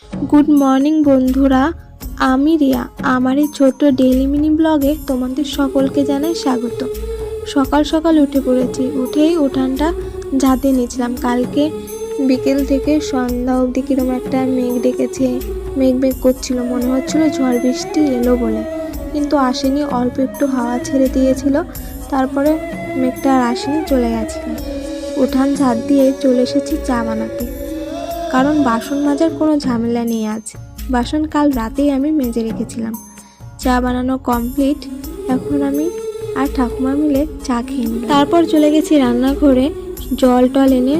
Good morning বন্ধুরা, আমি রিয়া। আমার এই ছোট্ট ডেইলি মিনি ব্লগে তোমাদের সকলকে জানাই স্বাগত। সকাল সকাল উঠে পড়েছি, উঠেই উঠানটা ঝাঁট দিয়ে নিয়েছিলাম। কালকে বিকেল থেকে সন্ধ্যা অবধি কিরকম একটা মেঘ ডেকেছে, মেঘ মেঘ করছিল, মনে হচ্ছিল ঝড় বৃষ্টি এলো বলে, কিন্তু আসেনি। অল্প একটু হাওয়া ছেড়ে দিয়েছিল, তারপরে মেঘটা আর আসেনি, চলে গেছিল। উঠান ঝাঁট দিয়ে চলে এসেছি চা বানাতে, কারণ বাসন মাজার কোনো ঝামেলা নেই আজ। বাসন কাল রাতেই আমি মেজে রেখেছিলাম। চা বানানো কমপ্লিট। এখন আমি আর ঠাকুমা মিলে চা খেয়ে নিলাম। তারপর চলে গেছি রান্নাঘরে, জল টল এনে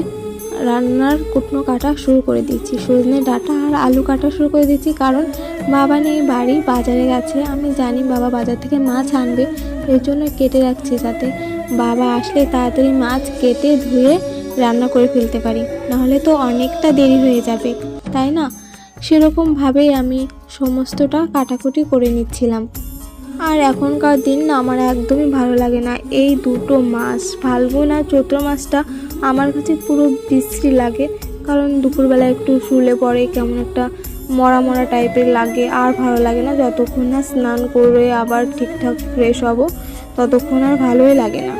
রান্নার কুটনো কাটা শুরু করে দিচ্ছি। সজনে ডাঁটা আর আলু কাটা শুরু করে দিচ্ছি, কারণ বাবা নেই বাড়ি, বাজারে গেছে। আমি জানি বাবা বাজার থেকে মাছ আনবে, এর জন্য কেটে রাখছি, যাতে বাবা আসলে তাড়াতাড়ি মাছ কেটে ধুয়ে রান্না করে ফেলতে পারি, নাহলে তো অনেকটা দেরি হয়ে যাবে, তাই না? সেরকমভাবেই আমি সমস্তটা কাটাকুটি করে নিচ্ছিলাম। আর এখনকার দিন না আমার একদমই ভালো লাগে না। এই দুটো মাস, ফাল্গুন আর চৈত্র মাসটা আমার কাছে পুরো বিশ্রী লাগে, কারণ দুপুরবেলা একটু শুলে পরে কেমন একটা মরা মরা টাইপের লাগে, আর ভালো লাগে না। যতক্ষণ না স্নান করে আবার ঠিকঠাক ফ্রেশ হব, ততক্ষণ আর ভালোই লাগে না।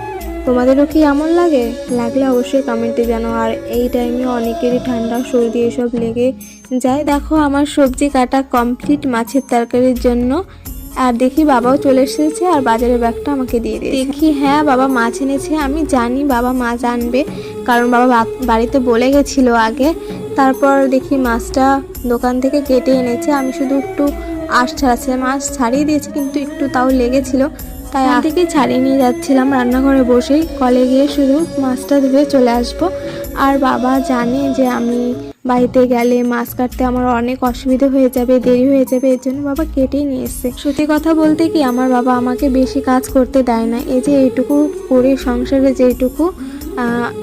তোমাদেরও কি এমন লাগে? লাগলে অবশ্যই কমেন্টে জানাও। আর এই টাইমে অনেকেরই ঠান্ডা সর্দি এসব লেগে যায়। দেখো আমার সবজি কাটা কমপ্লিট মাছের তরকারির জন্য। আর দেখি বাবাও চলে এসেছে আর বাজারের ব্যাগটা আমাকে দিয়ে দিয়েছে। দেখি হ্যাঁ, বাবা মাছ এনেছে। আমি জানি বাবা মাছ আনবে, কারণ বাবা বাড়িতে বলে গেছিল আগে। তারপর দেখি মাছটা দোকান থেকে কেটে এনেছে। আমি শুধু একটু আঁশ ছাড়াচ্ছিলাম, মাছ ছাড়িয়ে দিয়েছে কিন্তু একটু তাও লেগেছিল, তাই আগে থেকে ছাড়িয়ে নিয়ে যাচ্ছিলাম। রান্নাঘরে বসেই কলে গিয়ে শুধু মাছটা ধুয়ে চলে আসবো। আর বাবা জানে যে আমি বাড়িতে গেলে মাছ কাটতে আমার অনেক অসুবিধা হয়ে যাবে, দেরি হয়ে যাবে, এর জন্য বাবা কেটেই নিয়ে এসছে। সত্যি কথা বলতে কি, আমার বাবা আমাকে বেশি কাজ করতে দেয় না। এই যে এইটুকু করে সংসারে যেটুকু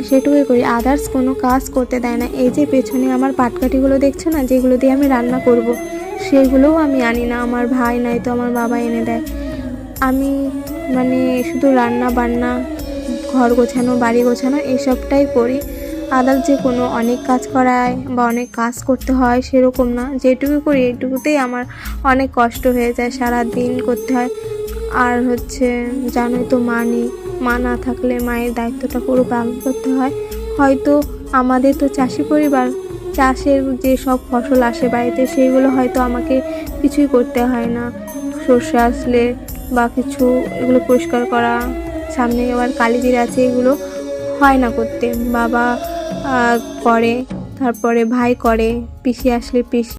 সেটুকুই করি, আদার্স কোনো কাজ করতে দেয় না। এই যে পেছনে আমার পাটকাঠিগুলো দেখছো না, যেগুলো দিয়ে আমি রান্না করব, সেগুলোও আমি আনি না। আমার ভাই নাই তো আমার বাবা এনে দেয়। আমি মানে শুধু রান্না বান্না, ঘর গোছানো, বাড়ি গোছানো এইসবটাই করি। আদার্স যে কোনো অনেক কাজ করায় বা অনেক কাজ করতে হয় সেরকম না। যেটুকু করি এইটুকুতেই আমার অনেক কষ্ট হয়ে যায়, সারা দিন করতে হয়। আর জানোই তো মা নেই, মা না থাকলে মায়ের দায়িত্বটা পুরো পালন করতে হয়। হয়তো আমাদের তো চাষি পরিবার, চাষের যে সব ফসল আসে বাড়িতে, সেইগুলো হয়তো আমাকে কিছুই করতে হয় না। সর্ষে আসলে বা কিছু, এগুলো পরিষ্কার করা, সামনে আবার কালিজির আছে, এগুলো হয় না করতে, বাবা করে। তারপরে ভাই করে, পিসি আসলে পিসি